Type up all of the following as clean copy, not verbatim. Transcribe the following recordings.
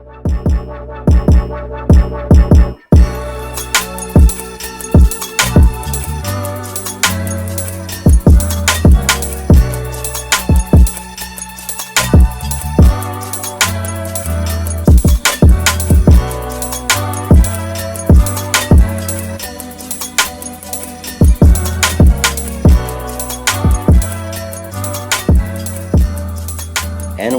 And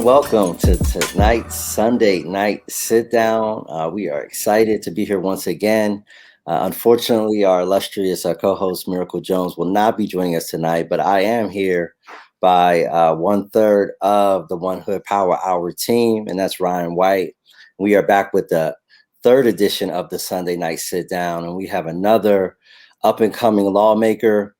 welcome to tonight's Sunday Night Sit-Down. We are excited to be here once again. Unfortunately, our illustrious co-host Miracle Jones will not be joining us tonight, but I am here by 1/3 of the One Hood Power Hour team, and that's Ryan White. We are back with the third edition of the Sunday Night Sit-Down, and we have another up-and-coming lawmaker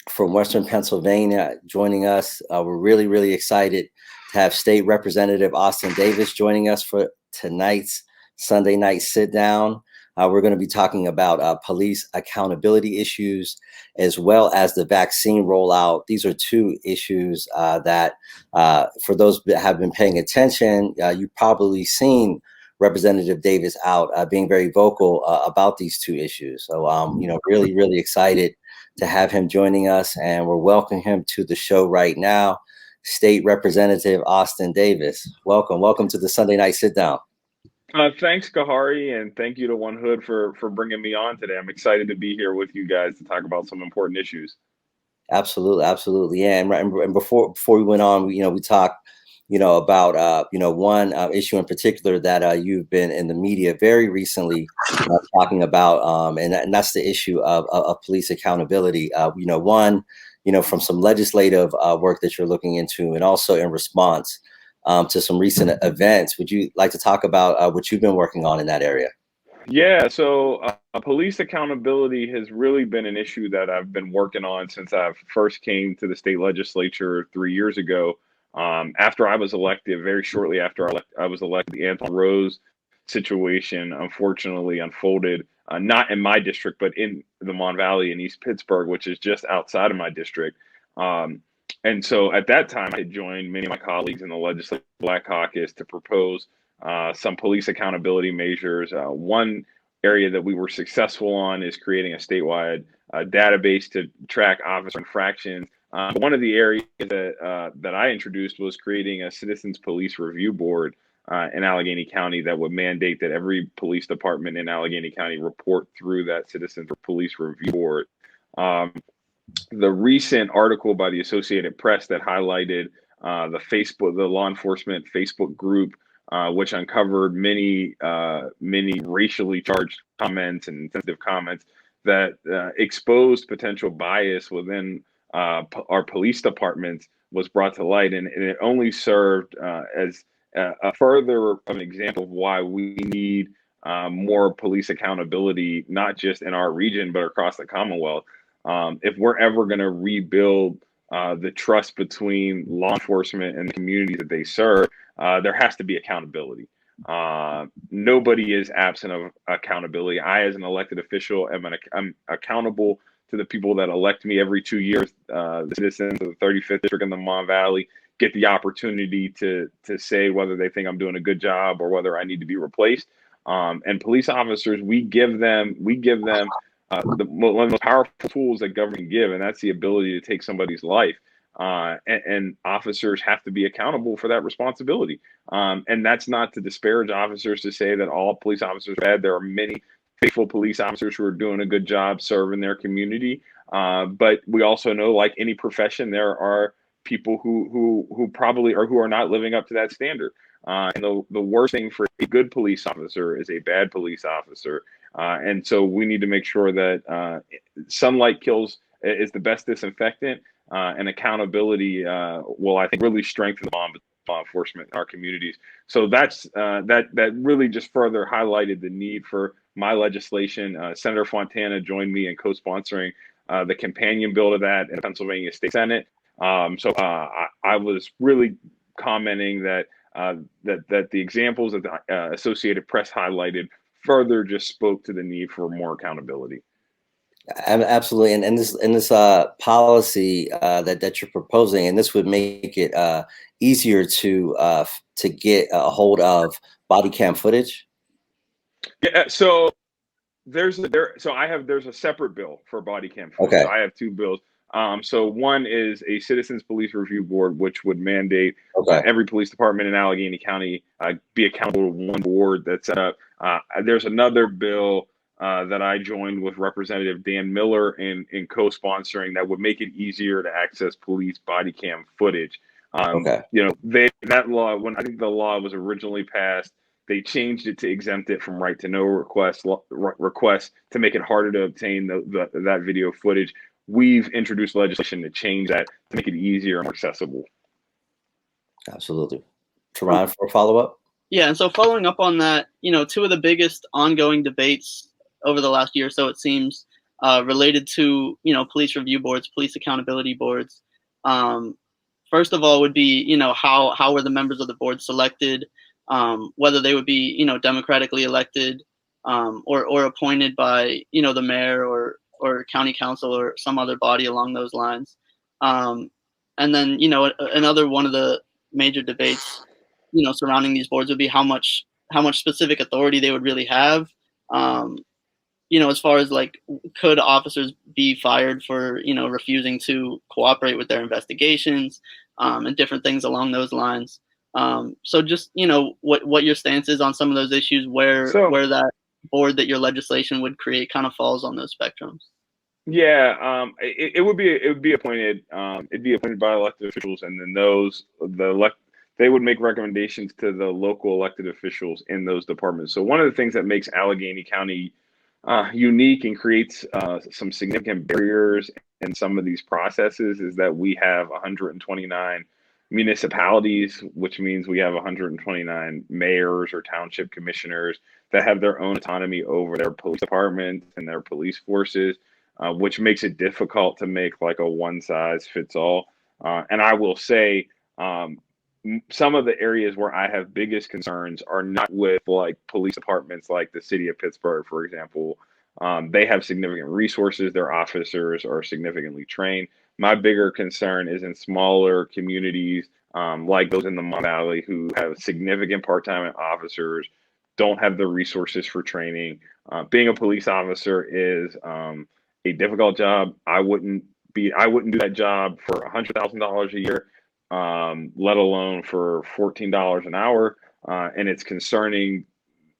from Western Pennsylvania joining us. We're really excited to have State Representative Austin Davis joining us for tonight's Sunday Night Sit-Down. We're going to be talking about police accountability issues as well as the vaccine rollout. These are two issues that for those that have been paying attention, you've probably seen Representative Davis out being very vocal about these two issues. So, really excited to have him joining us, and we're welcoming him to the show right now. State Representative Austin Davis. Welcome to the Sunday Night Sit-Down. Thanks, Kahari, and thank you to One Hood for bringing me on today. I'm excited to be here with you guys to talk about some important issues. Absolutely. Yeah, and before we went on, we talked, about one issue in particular that you've been in the media very recently talking about, and that's the issue of police accountability. From some legislative work that you're looking into, and also in response to some recent events. Would you like to talk about what you've been working on in that area? Yeah, so police accountability has really been an issue that I've been working on since I first came to the state legislature 3 years ago. After I was elected, very shortly after I was elected, the Anton Rose situation unfortunately unfolded, not in my district, but in the Mon Valley in East Pittsburgh, which is just outside of my district. And so at that time, I had joined many of my colleagues in the Legislative Black Caucus to propose some police accountability measures. One area that we were successful on is creating a statewide database to track officer infractions. One of the areas that I introduced was creating a citizens police review board in Allegheny County that would mandate that every police department in Allegheny County report through that citizens police review board. The recent article by the Associated Press that highlighted the law enforcement Facebook group, which uncovered many racially charged comments and sensitive comments that exposed potential bias within our police departments, was brought to light, and it only served as a further of an example of why we need more police accountability, not just in our region, but across the Commonwealth. If we're ever going to rebuild the trust between law enforcement and the communities that they serve, there has to be accountability. Nobody is absent of accountability. I, as an elected official, I'm accountable to the people that elect me every 2 years. The citizens of the 35th district in the Mon Valley get the opportunity to say whether they think I'm doing a good job or whether I need to be replaced. And police officers, we give them one of the most powerful tools that government give, and that's the ability to take somebody's life. And officers have to be accountable for that responsibility. And that's not to disparage officers, to say that all police officers are bad. There are many faithful police officers who are doing a good job serving their community. But we also know, like any profession, there are people who probably are, who are not living up to that standard. And the worst thing for a good police officer is a bad police officer. And so we need to make sure that sunlight is the best disinfectant, and accountability will, I think, really strengthen law enforcement in our communities. So that really just further highlighted the need for my legislation. Senator Fontana joined me in co-sponsoring the companion bill to that in the Pennsylvania State Senate. So I was really commenting that the examples that the Associated Press highlighted further just spoke to the need for more accountability. Absolutely, and this policy that you're proposing, and this would make it easier to get a hold of body cam footage? Yeah, so there's a separate bill for body cam footage. So Okay. I have two bills. So one is a citizens police review board, which would mandate Okay. every police department in Allegheny County be accountable to one board that's set up. There's another bill that I joined with Representative Dan Miller in co-sponsoring that would make it easier to access police body cam footage. Okay. That law, when I think the law was originally passed, they changed it to exempt it from right to know requests to make it harder to obtain that video footage. We've introduced legislation to change that to make it easier and more accessible. Absolutely. Teron, for a follow-up? Yeah, and so following up on that, two of the biggest ongoing debates over the last year or so, it seems, related to, police review boards, police accountability boards. First of all would be, how were the members of the board selected, whether they would be, democratically elected or appointed by, the mayor or county council or some other body along those lines. And then, another one of the major debates, surrounding these boards would be how much specific authority they would really have. As far as like, could officers be fired for, refusing to cooperate with their investigations, and different things along those lines. So just, what your stance is on some of those issues, where that board that your legislation would create kind of falls on those spectrums. Yeah, it would be appointed. It'd be appointed by elected officials, and then they would make recommendations to the local elected officials in those departments. So one of the things that makes Allegheny County unique and creates some significant barriers in some of these processes is that we have 129 municipalities, which means we have 129 mayors or township commissioners that have their own autonomy over their police departments and their police forces, which makes it difficult to make like a one size fits all. And I will say, some of the areas where I have biggest concerns are not with like police departments like the city of Pittsburgh, for example. They have significant resources. Their officers are significantly trained. My bigger concern is in smaller communities like those in the Mon Valley who have significant part-time officers, don't have the resources for training. Being a police officer is a difficult job. I wouldn't do that job for $100,000 a year, let alone for $14 an hour. And it's concerning.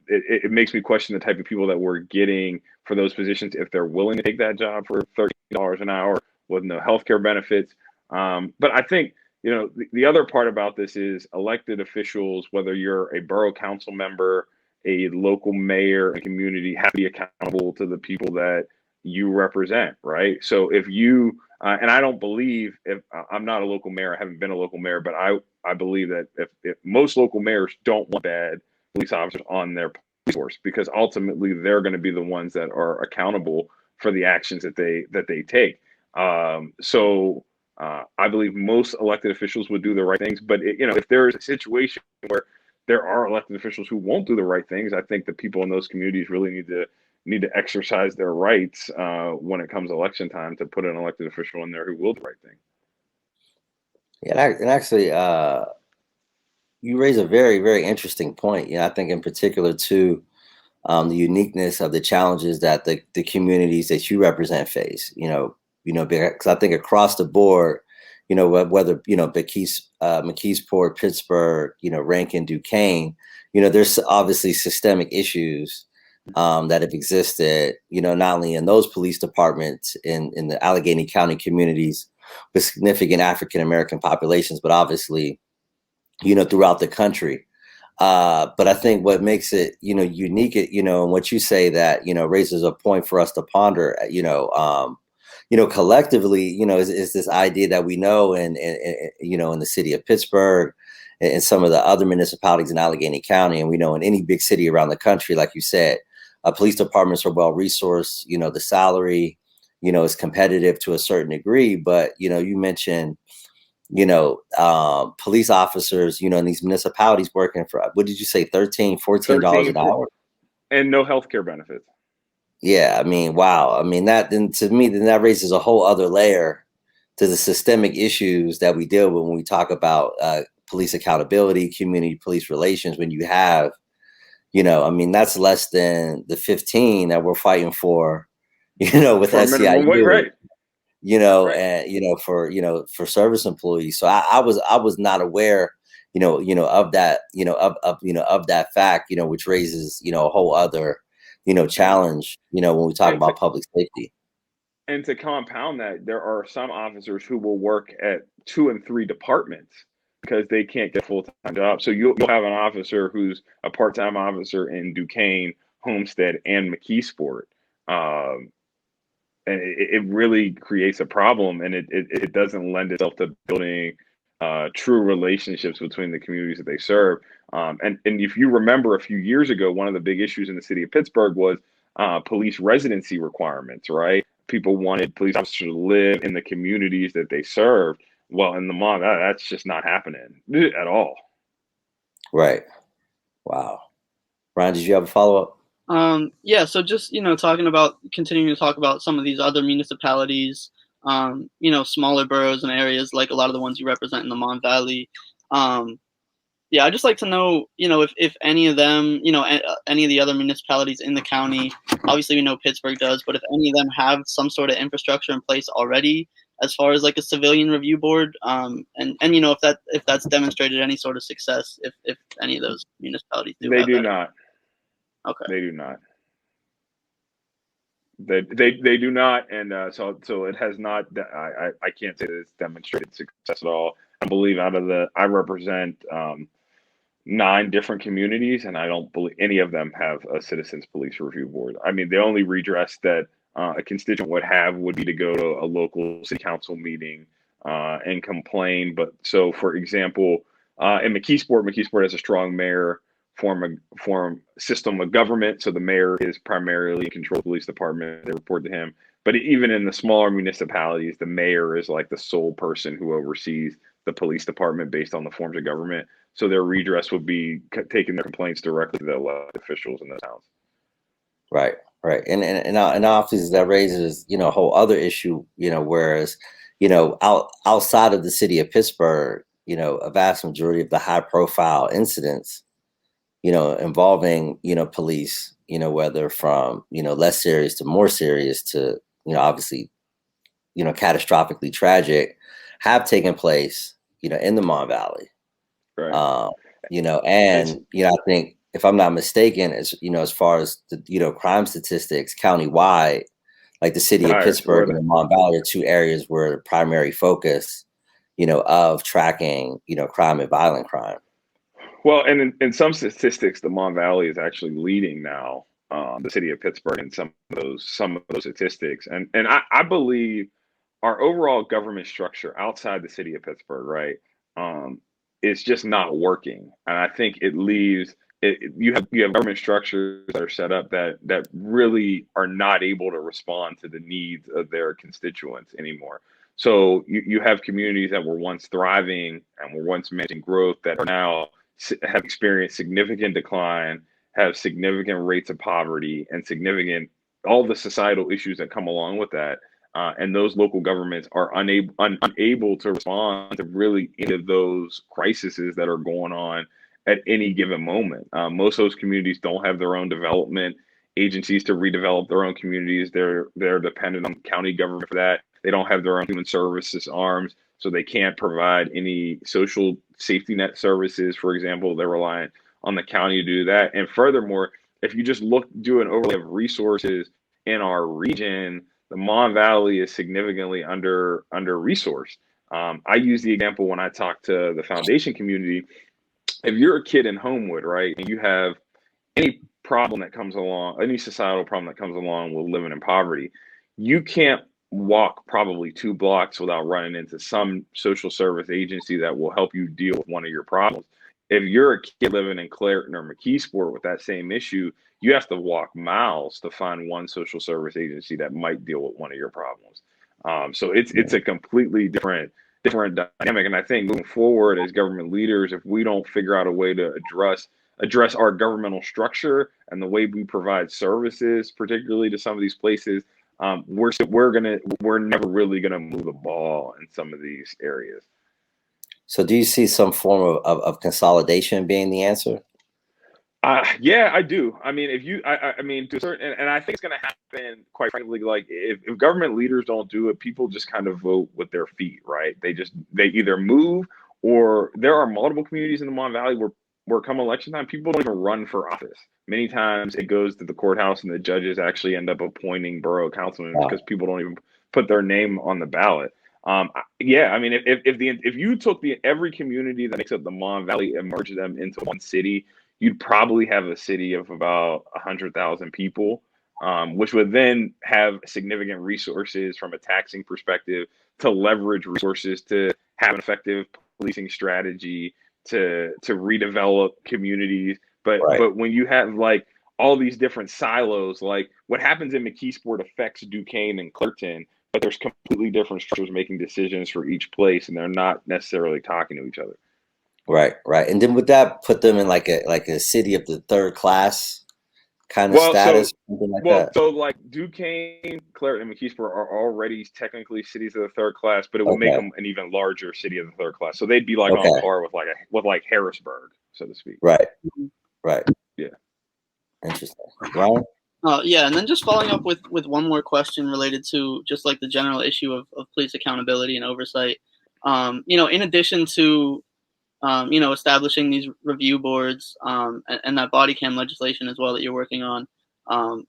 It makes me question the type of people that we're getting for those positions if they're willing to take that job for $30 an hour with no healthcare benefits. But I think, the other part about this is elected officials, whether you're a borough council member, a local mayor, a community, have to be accountable to the people that you represent, right? So if you and I don't believe, if I'm not a local mayor, I haven't been a local mayor, but I believe that if most local mayors don't want bad police officers on their police force, because ultimately they're going to be the ones that are accountable for the actions that they take. I believe most elected officials would do the right things, but if there is a situation where there are elected officials who won't do the right things, I think the people in those communities really need to exercise their rights when it comes election time to put an elected official in there who will do the right thing. Yeah, and actually, you raise a very, very interesting point. I think in particular too, the uniqueness of the challenges that the communities that you represent face. Because I think across the board, whether McKeesport, Pittsburgh, Rankin, Duquesne, there's obviously systemic issues that have existed, not only in those police departments in the Allegheny County communities with significant African American populations, but obviously, throughout the country. But I think what makes it, unique, and what you say that, raises a point for us to ponder, collectively, is this idea that we know in the city of Pittsburgh and some of the other municipalities in Allegheny County, and we know in any big city around the country, like you said, police departments are well resourced. The salary, is competitive to a certain degree. But you mentioned, police officers, in these municipalities working for, what did you say, $14 an hour, and no healthcare benefits. Yeah, I mean, wow. I mean, then that raises a whole other layer to the systemic issues that we deal with when we talk about police accountability, community police relations. When you have I mean, that's less than the 15 that we're fighting for, with For a minimum wage, SEIU, right? Right. and for service employees. So I was not aware, of that, of that fact, which raises, a whole other, challenge, when we talk And to about public safety. and to compound that, there are some officers who will work at 2 and 3 departments because they can't get a full-time job. So you'll have an officer who's a part-time officer in Duquesne, Homestead, and McKeesport. Um, and it really creates a problem, and it doesn't lend itself to building true relationships between the communities that they serve. And if you remember a few years ago, one of the big issues in the city of Pittsburgh was police residency requirements, right? People wanted police officers to live in the communities that they served. Well, in the mall, that's just not happening at all. Right. Wow. Brian, did you have a follow-up? Yeah, so just, continuing to talk about some of these other municipalities, smaller boroughs and areas like a lot of the ones you represent in the Mon Valley. Um, yeah, I'd just like to know, if any of them, any of the other municipalities in the county, obviously we know Pittsburgh does, but if any of them have some sort of infrastructure in place already, as far as like a civilian review board, and if that's demonstrated any sort of success, if any of those municipalities do They have do that. not. Okay. They do not. They do not, and so it has not. I can't say that it's demonstrated success at all. I believe I represent 9 different communities, and I don't believe any of them have a citizens police review board. I mean, the only redress that a constituent would have would be to go to a local city council meeting and complain. But so, for example, in McKeesport has a strong mayor form system of government. So the mayor is primarily in control of the police department. They report to him. But even in the smaller municipalities, the mayor is like the sole person who oversees the police department based on the forms of government. So their redress would be taking their complaints directly to the elected officials in those towns. Right. Right. And obviously that raises, a whole other issue, whereas, outside of the city of Pittsburgh, a vast majority of the high profile incidents, involving, police, whether from, less serious to more serious to, obviously, catastrophically tragic, have taken place, in the Mon Valley. Right. Um, It's and, I think if I'm not mistaken, as far as the, crime statistics countywide, like the city of higher. So Pittsburgh and the Mon Valley are two areas where the primary focus, of tracking, crime and violent crime. well, and in some statistics, the Mon Valley is actually leading now. The city of Pittsburgh in some of those statistics, and I believe our overall government structure outside the city of Pittsburgh, right, um, is just not working. And I think it leaves you have government structures that are set up that really are not able to respond to the needs of their constituents anymore. So you have communities that were once thriving and were once managing growth that are now have experienced significant decline, have significant rates of poverty, and significant all the societal issues that come along with that. And those local governments are unable to respond to really any of those crises that are going on at any given moment. Most of those communities don't have their own development agencies to redevelop their own communities. They're dependent on county government for that. They don't have their own human services arms, so they can't provide any social safety net services. For example, they're reliant on the county to do that. And furthermore, if you just do an overlay of resources in our region, the Mon Valley is significantly under resourced. I use the example when I talk to the foundation community. If you're a kid in Homewood, right, and you have any problem that comes along, any societal problem that comes along with living in poverty, you can't walk probably 2 blocks without running into some social service agency that will help you deal with one of your problems. If you're a kid living in Clareton or McKeesport with that same issue, you have to walk miles to find one social service agency that might deal with one of your problems. So it's a completely different dynamic. And I think moving forward as government leaders, if we don't figure out a way to address our governmental structure and the way we provide services, particularly to some of these places, we're never really gonna move the ball in some of these areas. So do you see some form of consolidation being the answer? Yeah, I do. I mean, if you, I mean, to a certain, and I think it's going to happen, quite frankly, like if government leaders don't do it, people just kind of vote with their feet, right? They either move, or there are multiple communities in the Mon Valley where come election time, people don't even run for office. Many times it goes to the courthouse and the judges actually end up appointing borough councilmen because people don't even put their name on the ballot. Yeah, I mean, if you took every community that makes up the Mon Valley and merged them into one city, you'd probably have a city of about 100,000 people, which would then have significant resources from a taxing perspective to leverage resources to have an effective policing strategy to redevelop communities. Right. But when you have like all these different silos, like what happens in McKeesport affects Duquesne and Clerkton, but there's completely different structures making decisions for each place, and they're not necessarily talking to each other. Right. And then would that put them in like a city of the third class kind of Well, status, something like that? so like Duquesne, Claret, and McKeesport are already technically cities of the third class, but it would make Okay. them an even larger city of the third class. So they'd be like on Okay. par with like Harrisburg, so to speak. Right. Right. Yeah. Interesting. Ryan? Yeah, and then just following up with one more question related to just like the general issue of police accountability and oversight. In addition to establishing these review boards and that body cam legislation as well that you're working on.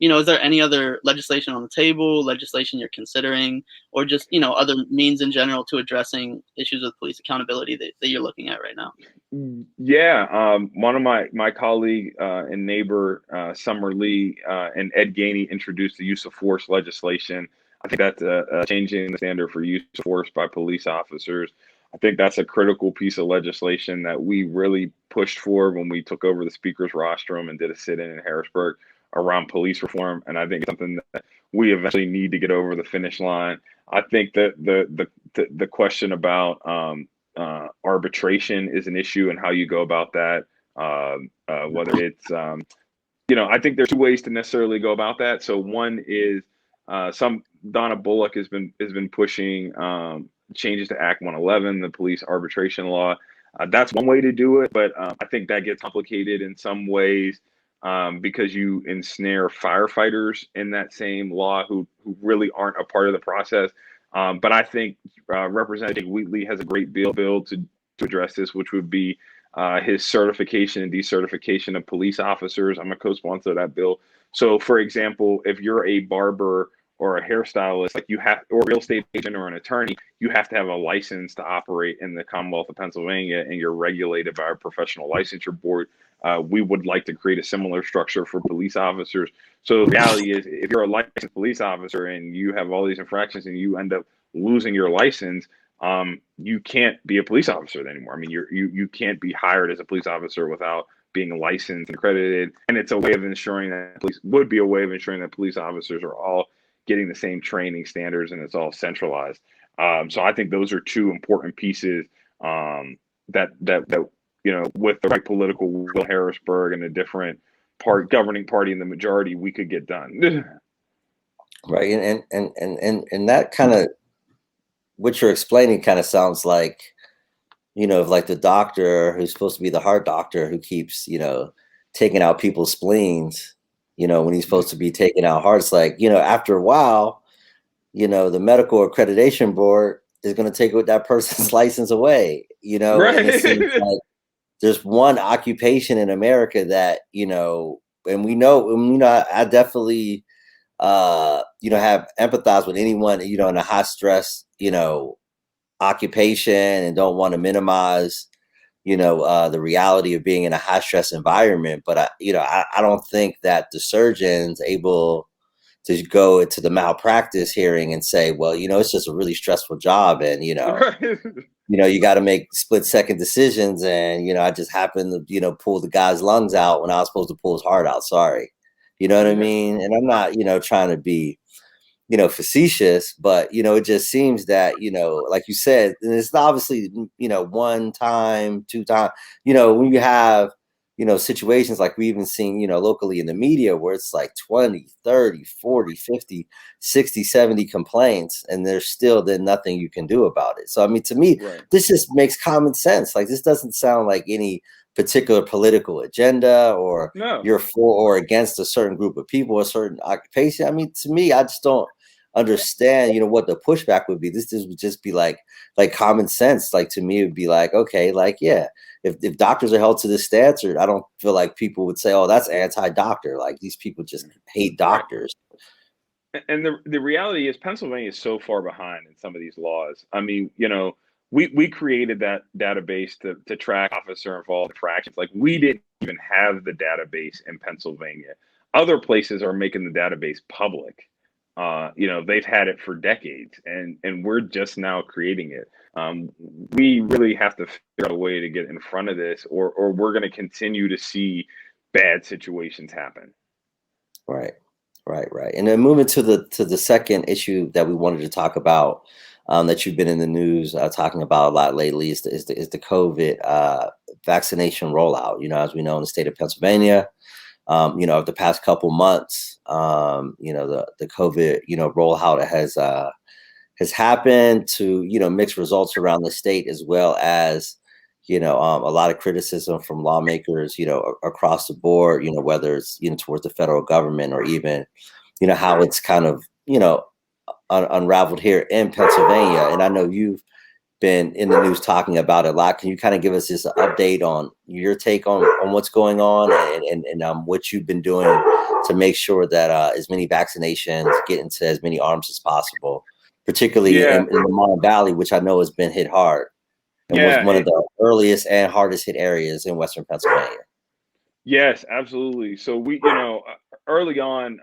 Is there any other legislation on the table, legislation you're considering, or just, other means in general to addressing issues with police accountability that you're looking at right now? Yeah, one of my colleague and neighbor, Summer Lee, and Ed Gainey introduced the use of force legislation. I think that's changing the standard for use of force by police officers. I think that's a critical piece of legislation that we really pushed for when we took over the speaker's rostrum and did a sit-in Harrisburg around police reform. And I think it's something that we eventually need to get over the finish line. I think that the question about arbitration is an issue and how you go about that. Whether it's, I think there's two ways to necessarily go about that. So one is Donna Bullock has been pushing changes to Act 111, the police arbitration law. That's one way to do it, but I think that gets complicated in some ways because you ensnare firefighters in that same law who really aren't a part of the process. But I think Representative Wheatley has a great bill to address this, which would be his certification and decertification of police officers. I'm a co-sponsor of that bill. So, for example, if you're a barber or a hairstylist, or a real estate agent or an attorney, you have to have a license to operate in the Commonwealth of Pennsylvania, and you're regulated by a professional licensure board. We would like to create a similar structure for police officers. So the reality is, if you're a licensed police officer and you have all these infractions and you end up losing your license, you can't be a police officer anymore. I mean, you can't be hired as a police officer without being licensed and accredited. And it's a way of ensuring that police officers are all getting the same training standards and it's all centralized. So I think those are two important pieces that with the right political will, Harrisburg and a different governing party in the majority, we could get done. Right. And that kind of, what you're explaining kind of sounds like, like the doctor who's supposed to be the heart doctor who keeps, taking out people's spleens, when he's supposed to be taking out hearts. Like, after a while, the medical accreditation board is going to take that person's license away, Right. And it seems like there's one occupation in America that, and I definitely, have empathize with anyone, in a high stress, occupation, and don't want to minimize, the reality of being in a high stress environment. But I don't think that the surgeon's able to go to the malpractice hearing and say, well, it's just a really stressful job, and Right. you got to make split second decisions, and I just happened to pull the guy's lungs out when I was supposed to pull his heart out. Sorry, you know what I mean? And I'm not trying to be facetious, but it just seems that like you said, and it's obviously one time, two time, when you have situations like we even seen locally in the media where it's like 20, 30, 40, 50, 60, 70 complaints, and there's still then nothing you can do about it. So I mean, to me, Right. this just makes common sense. Like, this doesn't sound like any particular political agenda, or No. you're for or against a certain group of people, a certain occupation. I mean, to me, I just don't understand, what the pushback would be. This would just be like common sense. Like, to me, it would be like, okay, like, yeah, if doctors are held to this standard, I don't feel like people would say, oh, that's anti-doctor. Like, these people just hate doctors. And the reality is Pennsylvania is so far behind in some of these laws. I mean, we created that database to track officer involved infractions. Like, we didn't even have the database in Pennsylvania. Other places are making the database public. They've had it for decades, and we're just now creating it. We really have to figure out a way to get in front of this, or we're going to continue to see bad situations happen. Right. Right. And then moving to the second issue that we wanted to talk about, that you've been in the news talking about a lot lately, is the COVID vaccination rollout. As we know, in the state of Pennsylvania, of the past couple months, the COVID rollout has happened to mixed results around the state, as well as a lot of criticism from lawmakers across the board, whether it's towards the federal government, or even how it's kind of unraveled here in Pennsylvania. And I know you've been in the news talking about it a lot. Can you kind of give us this update on your take on what's going on, and what you've been doing to make sure that as many vaccinations get into as many arms as possible, particularly in the Mon Valley, which I know has been hit hard and was one of the earliest and hardest hit areas in Western Pennsylvania? Yes, absolutely. So we, early on,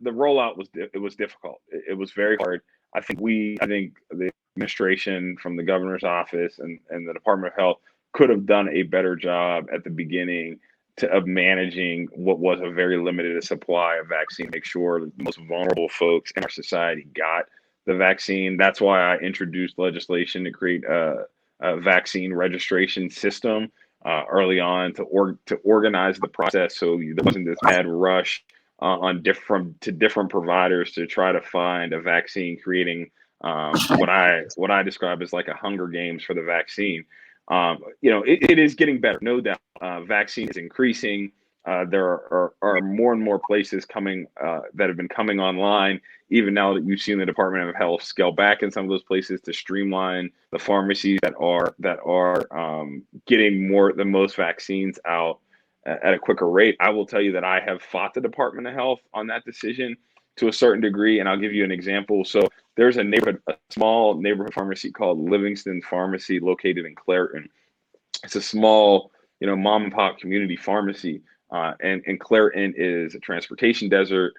the rollout was difficult. It was very hard. I think the administration, from the governor's office and the Department of Health, could have done a better job at the beginning of managing what was a very limited supply of vaccine, make sure the most vulnerable folks in our society got the vaccine. That's why I introduced legislation to create a vaccine registration system early on, to organize the process, so there wasn't this mad rush on different providers to try to find a vaccine, creating what I describe as like a Hunger Games for the vaccine. It is getting better, no doubt. Vaccine is increasing. There are more and more places coming that have been coming online, even now that you've seen the Department of Health scale back in some of those places to streamline the pharmacies that are getting the most vaccines out at a quicker rate. I will tell you that I have fought the Department of Health on that decision to a certain degree, and I'll give you an example. So there's a small neighborhood pharmacy called Livingston Pharmacy, located in Clairton. It's a small, mom and pop community pharmacy. And Clairton is a transportation desert.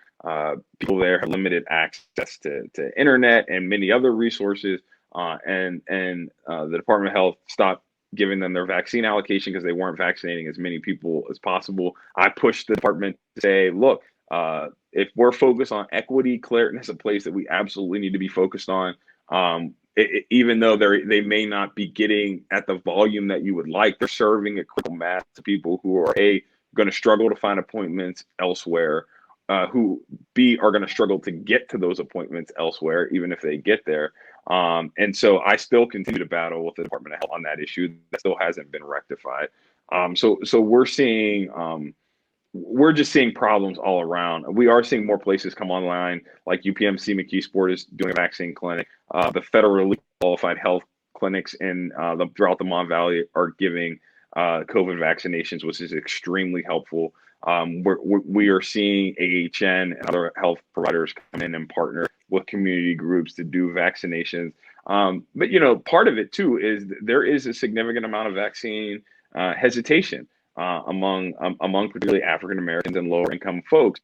People there have limited access to internet and many other resources. And the Department of Health stopped giving them their vaccine allocation because they weren't vaccinating as many people as possible. I pushed the department to say, look, if we're focused on equity, Clairton is a place that we absolutely need to be focused on. Even though they may not be getting at the volume that you would like, they're serving a critical mass to people who are going to struggle to find appointments elsewhere, who are going to struggle to get to those appointments elsewhere, even if they get there. And so I still continue to battle with the Department of Health on that issue. That still hasn't been rectified. So we're just seeing problems all around. We are seeing more places come online, like UPMC McKeesport is doing a vaccine clinic. The federally qualified health clinics throughout the Mon Valley are giving COVID vaccinations, which is extremely helpful. We are seeing AHN and other health providers come in and partner with community groups to do vaccinations. But part of it too is there is a significant amount of vaccine hesitation among particularly African Americans and lower income folks.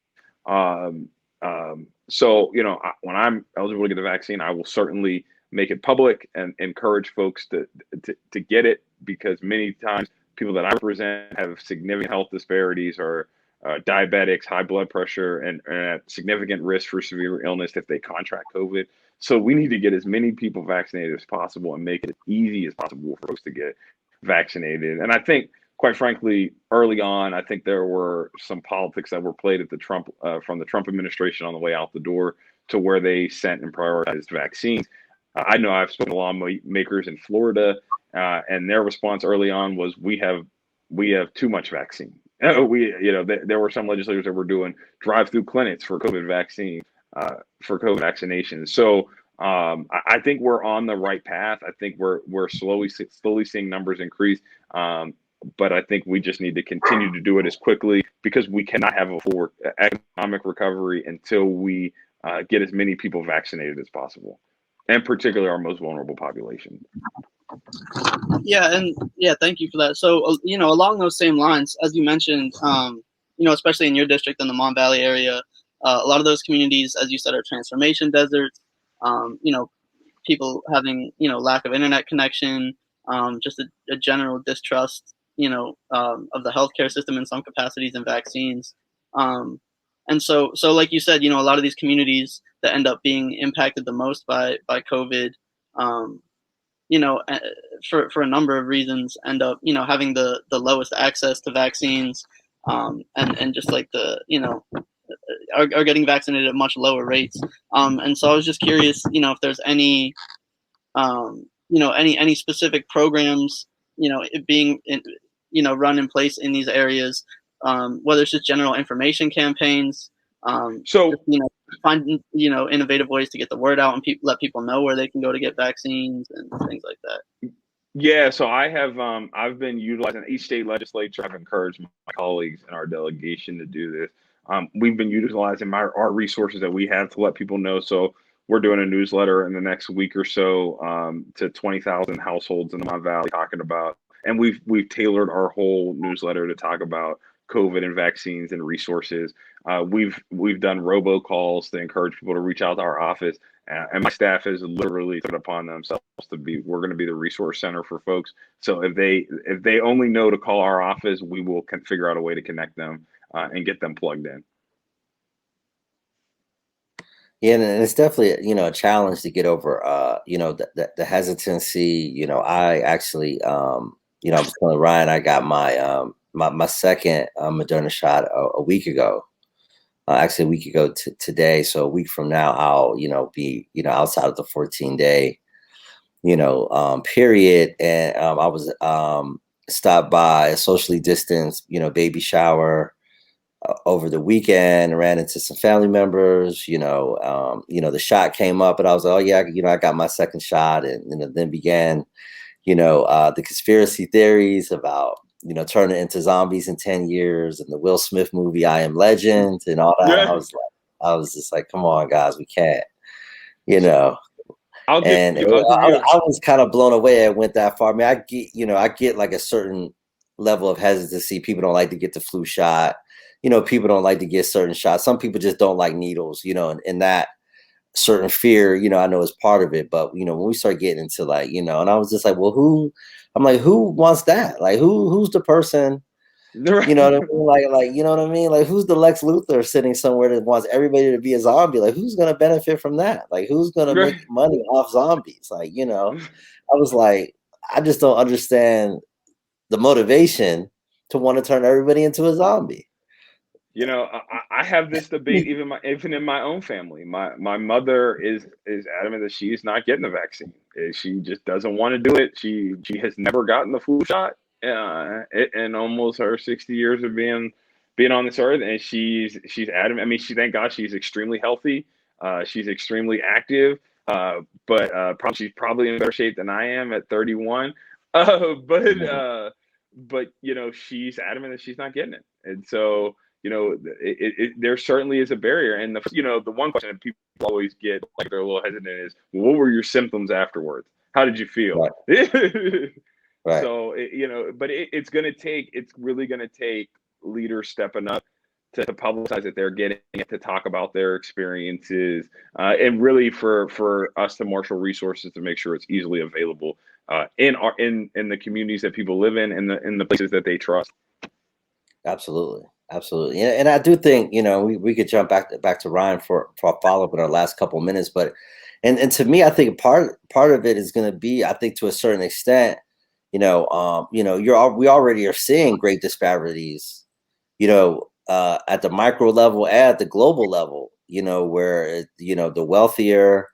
So when I'm eligible to get the vaccine, I will certainly make it public and encourage folks to get it, because many times people that I represent have significant health disparities, or diabetics, high blood pressure, and at significant risk for severe illness if they contract COVID. So we need to get as many people vaccinated as possible and make it as easy as possible for folks to get vaccinated. And I think, quite frankly, early on, I think there were some politics that were played at from the Trump administration on the way out the door, to where they sent and prioritized vaccines. I know I've spoken to lawmakers in Florida, and their response early on was, we have we have too much vaccine. There were some legislators that were doing drive-through clinics for COVID vaccine, for COVID vaccinations. So I think we're on the right path. I think we're slowly seeing numbers increase. But I think we just need to continue to do it as quickly, because we cannot have a full economic recovery until we get as many people vaccinated as possible, and particularly our most vulnerable population. Yeah, thank you for that. So, along those same lines, as you mentioned, especially in your district in the Mon Valley area, a lot of those communities, as you said, are transformation deserts. People having, lack of internet connection, just a general distrust, of the healthcare system in some capacities, and vaccines. And so like you said, a lot of these communities that end up being impacted the most by COVID, for a number of reasons, end up, having the lowest access to vaccines, and just like are getting vaccinated at much lower rates. And so I was just curious, if there's any, any specific programs, it being run in place in these areas, whether it's just general information campaigns, So just, find innovative ways to get the word out and let people know where they can go to get vaccines and things like that. yeah, so I've been utilizing each state legislature. I've encouraged my colleagues in our delegation to do this. We've been utilizing our resources that we have to let people know. So we're doing a newsletter in the next week or so, to 20,000 households in the Mon Valley, talking about, and we've tailored our whole newsletter to talk about COVID and vaccines and resources. We've done robocalls to encourage people to reach out to our office, and my staff has literally put upon themselves we're going to be the resource center for folks. So if they only know to call our office, we will figure out a way to connect them, and get them plugged in. Yeah, and it's definitely, a challenge to get over, the hesitancy. I actually, I was telling Ryan, I got my second Moderna shot a week ago. Actually, a week ago today. So a week from now, I'll, be, outside of the 14-day, period. And I was stopped by a socially distanced, baby shower over the weekend. Ran into some family members. The shot came up, and I was like, oh yeah, I got my second shot, and then began, the conspiracy theories about, turning into zombies in 10 years, and the Will Smith movie I Am Legend and all that. Yeah. I was just like, come on, guys, we can't, you know. I'll give And you. I was kind of blown away it went that far. I mean, I get like a certain level of hesitancy. People don't like to get the flu shot. People don't like to get certain shots. Some people just don't like needles, and that certain fear, I know is part of it. But, when we start getting into like, and I was just like, well, who wants that? Like, who's the person, Right. you know what I mean? Like, you know what I mean? Like, who's the Lex Luthor sitting somewhere that wants everybody to be a zombie? Like, who's going to benefit from that? Like, who's going to Right. make money off zombies? Like, I was like, I just don't understand the motivation to want to turn everybody into a zombie. I have this debate even in my own family. My mother is adamant that she's not getting the vaccine. She just doesn't want to do it. She has never gotten the flu shot, in almost her 60 years of being on this earth, and she's adamant. I mean, thank God she's extremely healthy. She's extremely active, but she's probably in better shape than I am at 31. But she's adamant that she's not getting it, and so. There certainly is a barrier. And the one question that people always get, like, they're a little hesitant is, well, what were your symptoms afterwards? How did you feel? Right. Right. So, but it's really going to take leaders stepping up to publicize that they're getting it, to talk about their experiences, and really for us to marshal resources to make sure it's easily available, in the communities that people live in the places that they trust. Absolutely. Absolutely. And I do think, we could jump back to Ryan for a follow-up in our last couple of minutes, but and to me, I think part of it is going to be, I think to a certain extent, we already are seeing great disparities, at the micro level and at the global level, where, the wealthier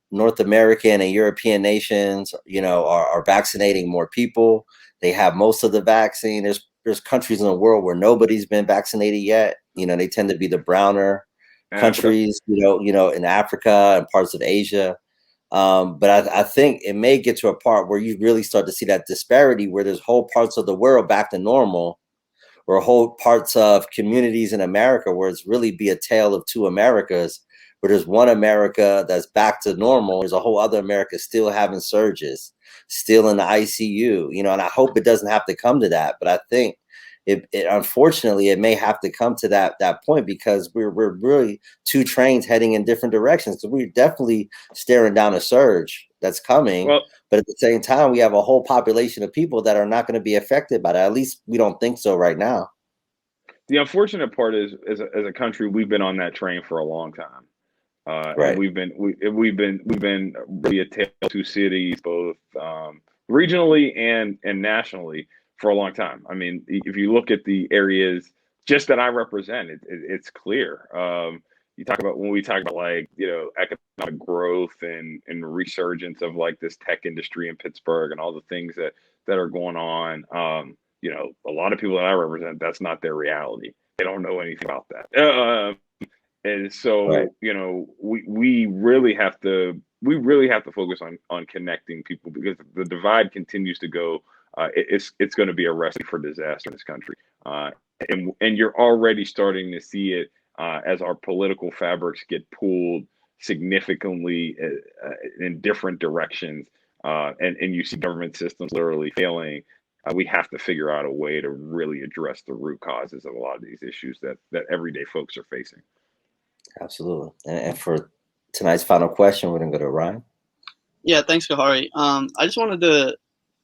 North American and European nations, are vaccinating more people. They have most of the vaccine. There's there's countries in the world where nobody's been vaccinated yet. They tend to be the browner Africa. countries, in Africa and parts of Asia. But I think it may get to a part where you really start to see that disparity where there's whole parts of the world back to normal, or whole parts of communities in America where it's really be a tale of two Americas, where there's one America that's back to normal. There's a whole other America still having surges, still in the ICU, and I hope it doesn't have to come to that. But I think it unfortunately, it may have to come to that point, because we're really two trains heading in different directions. So we're definitely staring down a surge that's coming. Well, but at the same time, we have a whole population of people that are not going to be affected by that. At least we don't think so right now. the unfortunate part is, as a country, we've been on that train for a long time. Right. And we've been really a tale of two cities, both regionally and nationally, for a long time. I mean, if you look at the areas just that I represent, it's clear. When we talk about, like, economic growth and resurgence of, like, this tech industry in Pittsburgh and all the things that are going on. A lot of people that I represent, that's not their reality. They don't know anything about that. And so, Right. we really have to focus on connecting people, because the divide continues to go. It's going to be a recipe for disaster in this country, and you're already starting to see it as our political fabrics get pulled significantly in different directions, and you see government systems literally failing. We have to figure out a way to really address the root causes of a lot of these issues that everyday folks are facing. Absolutely. And for tonight's final question, we're going to go to Ryan. Yeah, thanks, Kahari. I just wanted to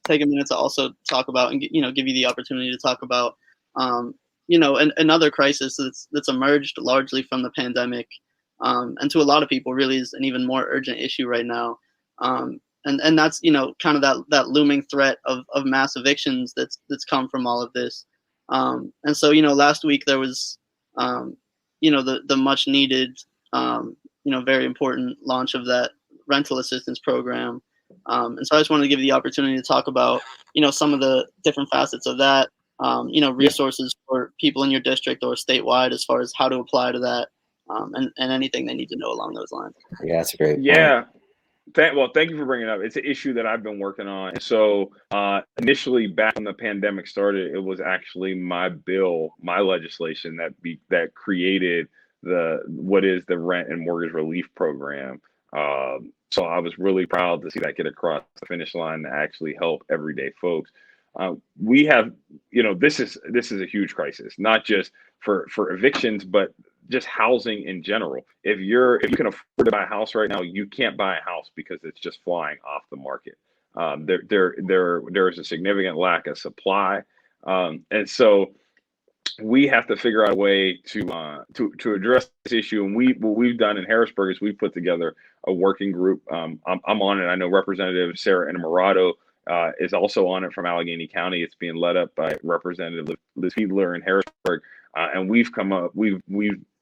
take a minute to also talk about and give you the opportunity to talk about another crisis that's emerged largely from the pandemic, and to a lot of people really is an even more urgent issue right now. And that's kind of that looming threat of mass evictions that's come from all of this. And so last week there was the much needed very important launch of that rental assistance program. And so I just wanted to give you the opportunity to talk about some of the different facets of that, resources for people in your district or statewide as far as how to apply to that, and anything they need to know along those lines. Yeah, that's a great point. Yeah. Thank you for bringing it up. It's an issue that I've been working on. So initially, back when the pandemic started, it was actually my legislation that created what is the rent and mortgage relief program. So I was really proud to see that get across the finish line to actually help everyday folks. We have, this is a huge crisis, not just for evictions, but just housing in general. If you can afford to buy a house right now, you can't buy a house because it's just flying off the market. There is a significant lack of supply, and so we have to figure out a way to address this issue. And what we've done in Harrisburg is we've put together a working group. I'm on it. I know Representative Sarah Innamorato is also on it from Allegheny County. It's being led up by Representative Liz Fiedler in Harrisburg, and we've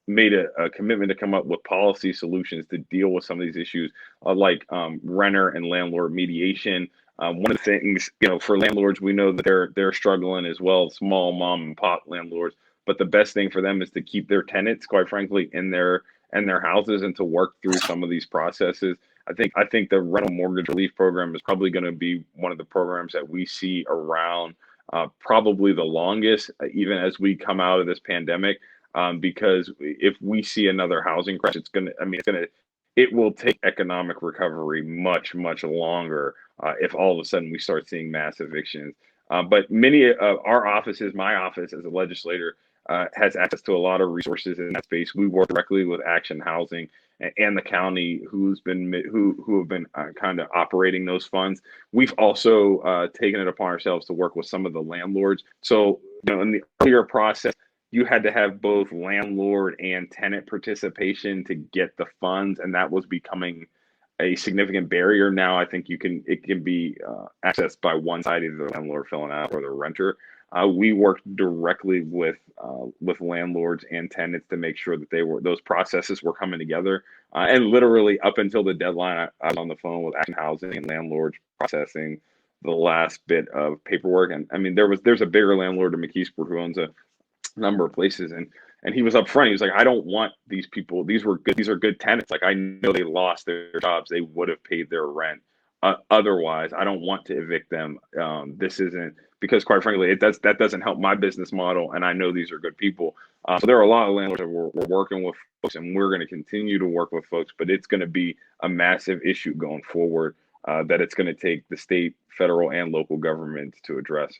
made a commitment to come up with policy solutions to deal with some of these issues, like renter and landlord mediation. One of the things, for landlords, we know that they're struggling as well, small mom and pop landlords. But the best thing for them is to keep their tenants, quite frankly, in their houses, and to work through some of these processes. I think the rental mortgage relief program is probably going to be one of the programs that we see around probably the longest, even as we come out of this pandemic. Because if we see another housing crash, it will take economic recovery much, much longer if all of a sudden we start seeing mass evictions. But many of our offices, my office as a legislator, has access to a lot of resources in that space. We work directly with Action Housing and the county who have been kind of operating those funds. We've also taken it upon ourselves to work with some of the landlords. So, in the earlier process, you had to have both landlord and tenant participation to get the funds, and that was becoming a significant barrier. Now I think it can be accessed by one side, either the landlord filling out or the renter. We worked directly with landlords and tenants to make sure that those processes were coming together. And literally up until the deadline, I was on the phone with Action Housing and landlords processing the last bit of paperwork. And I mean, there's a bigger landlord in McKeesport who owns a number of places, and he was up front. He was like, I don't want these people. These are good tenants. Like, I know they lost their jobs. They would have paid their rent otherwise. I don't want to evict them. This isn't, because quite frankly, that doesn't help my business model. And I know these are good people. So there are a lot of landlords that we're working with folks, and we're going to continue to work with folks, but it's going to be a massive issue going forward that it's going to take the state, federal, and local governments to address.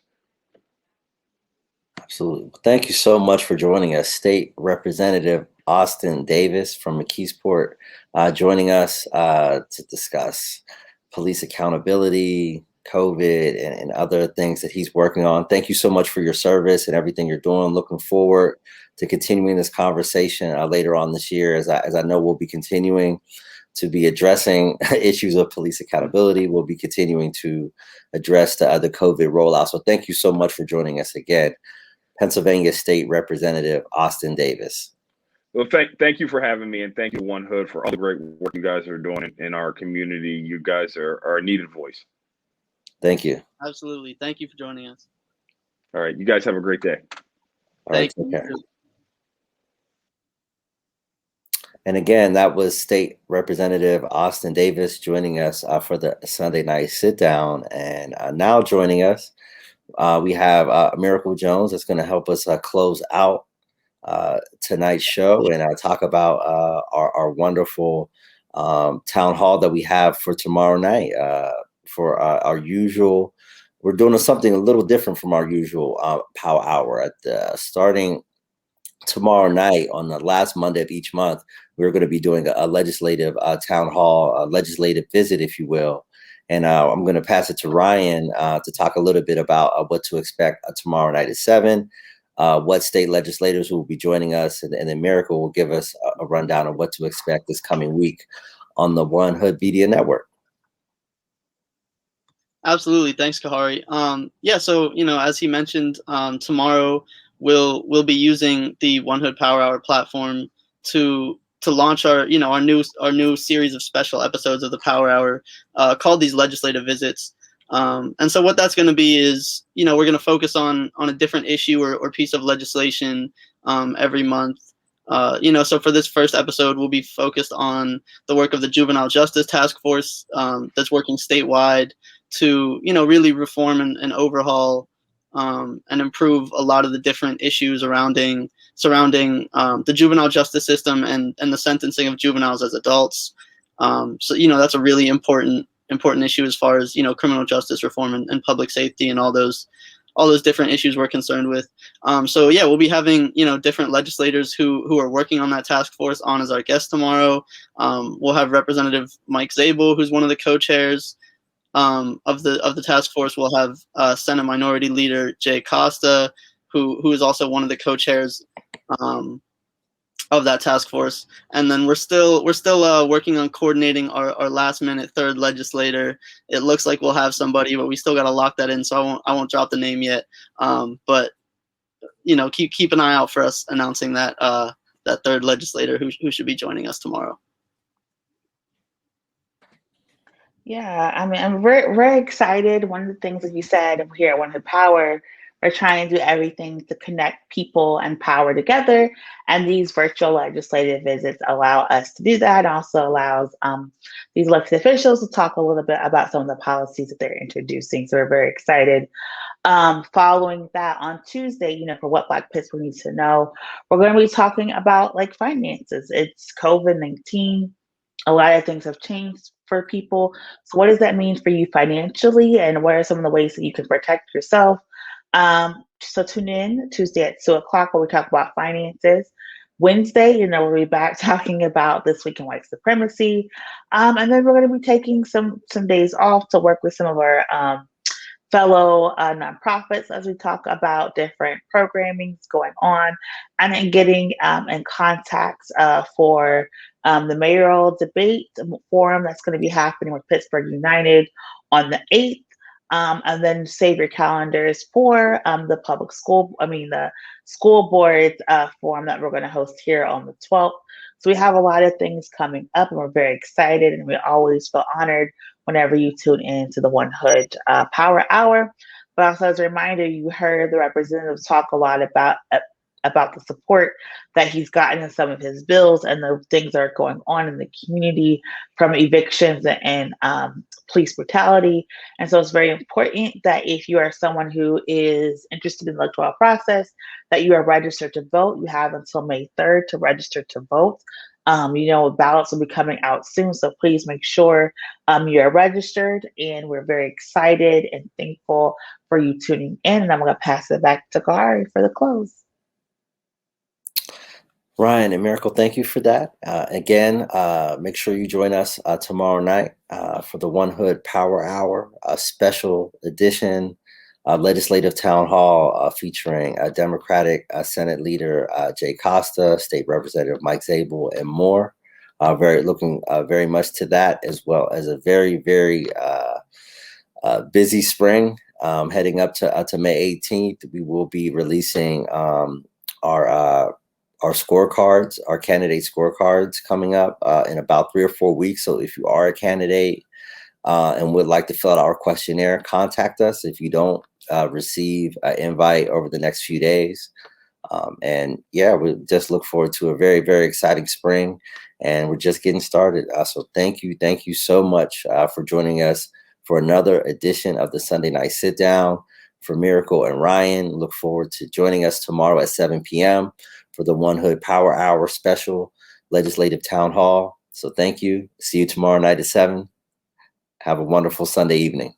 Absolutely. Thank you so much for joining us. State Representative Austin Davis from McKeesport joining us to discuss police accountability, COVID, and other things that he's working on. Thank you so much for your service and everything you're doing. Looking forward to continuing this conversation later on this year, as I know we'll be continuing to be addressing issues of police accountability. We'll be continuing to address the COVID rollout. So thank you so much for joining us again. Pennsylvania State Representative Austin Davis. Well, thank you for having me, and thank you, One Hood, for all the great work you guys are doing in our community. You guys are a needed voice. Thank you. Absolutely. Thank you for joining us. All right. You guys have a great day. All right. Take care. And again, that was State Representative Austin Davis joining us for the Sunday Night Sit-Down. And now joining us, we have Miracle Jones that's going to help us close out tonight's show and talk about our wonderful town hall that we have for tomorrow night. For our usual, we're doing something a little different from our usual Power Hour. Starting tomorrow night on the last Monday of each month, we're going to be doing a legislative town hall, a legislative visit, if you will. And I'm going to pass it to Ryan to talk a little bit about what to expect tomorrow night at 7, what state legislators will be joining us, and then Miracle will give us a rundown of what to expect this coming week on the One Hood Media Network. Absolutely. Thanks, Kahari. Yeah, so, as he mentioned, tomorrow we'll be using the One Hood Power Hour platform to launch our new series of special episodes of the Power Hour called these legislative visits. And so what that's going to be is, we're going to focus on a different issue or piece of legislation every month. So for this first episode, we'll be focused on the work of the Juvenile Justice Task Force that's working statewide to, really reform and overhaul and improve a lot of the different issues surrounding the juvenile justice system and the sentencing of juveniles as adults. So that's a really important issue as far as criminal justice reform and public safety and all those different issues we're concerned with. So yeah, we'll be having different legislators who are working on that task force on as our guest tomorrow. We'll have Representative Mike Zabel, who's one of the co-chairs of the task force. We'll have Senate Minority Leader Jay Costa, who is also one of the co-chairs of that task force. And then we're still working on coordinating our last minute third legislator. It looks like we'll have somebody, but we still got to lock that in. So I won't drop the name yet. But keep an eye out for us announcing that third legislator who should be joining us tomorrow. Yeah, I mean, I'm very excited. One of the things that you said here at One Hood Power, we're trying to do everything to connect people and power together. And these virtual legislative visits allow us to do that. It also allows these elected officials to talk a little bit about some of the policies that they're introducing. So we're very excited. Following that on Tuesday, for what Black Pittsburgh needs to know, we're going to be talking about finances. It's COVID-19. A lot of things have changed for people. So what does that mean for you financially? And what are some of the ways that you can protect yourself? So tune in Tuesday at 2:00 where we talk about finances. Wednesday, we'll be back talking about this week in white supremacy. And then we're going to be taking some days off to work with some of our fellow nonprofits as we talk about different programming going on, and then getting in contact for the mayoral debate forum that's going to be happening with Pittsburgh United on the 8th. And then save your calendars for the the school board forum that we're going to host here on the 12th. So we have a lot of things coming up, and we're very excited, and we always feel honored whenever you tune in to the One Hood Power Hour. But also as a reminder, you heard the representative talk a lot about the support that he's gotten in some of his bills and the things that are going on in the community, from evictions and police brutality. And so it's very important that if you are someone who is interested in the electoral process, that you are registered to vote. You have until May 3rd to register to vote. Ballots will be coming out soon, so please make sure you're registered. And we're very excited and thankful for you tuning in. And I'm going to pass it back to Gary for the close. Ryan and Miracle, thank you for that. Again, make sure you join us tomorrow night for the One Hood Power Hour, a special edition legislative town hall featuring Democratic Senate Leader Jay Costa, State Representative Mike Zabel, and more. Looking very much to that, as well as a very, very busy spring heading up to May 18th. We will be releasing our scorecards, our candidate scorecards, coming up in about 3 or 4 weeks. So if you are a candidate and would like to fill out our questionnaire, contact us if you don't receive an invite over the next few days. And yeah, we just look forward to a very, very exciting spring, and we're just getting started. So thank you so much for joining us for another edition of the Sunday Night Sit Down. For Miracle and Ryan, look forward to joining us tomorrow at 7 p.m. for the One Hood Power Hour special legislative town hall. So thank you. See you tomorrow night at 7. Have a wonderful Sunday evening.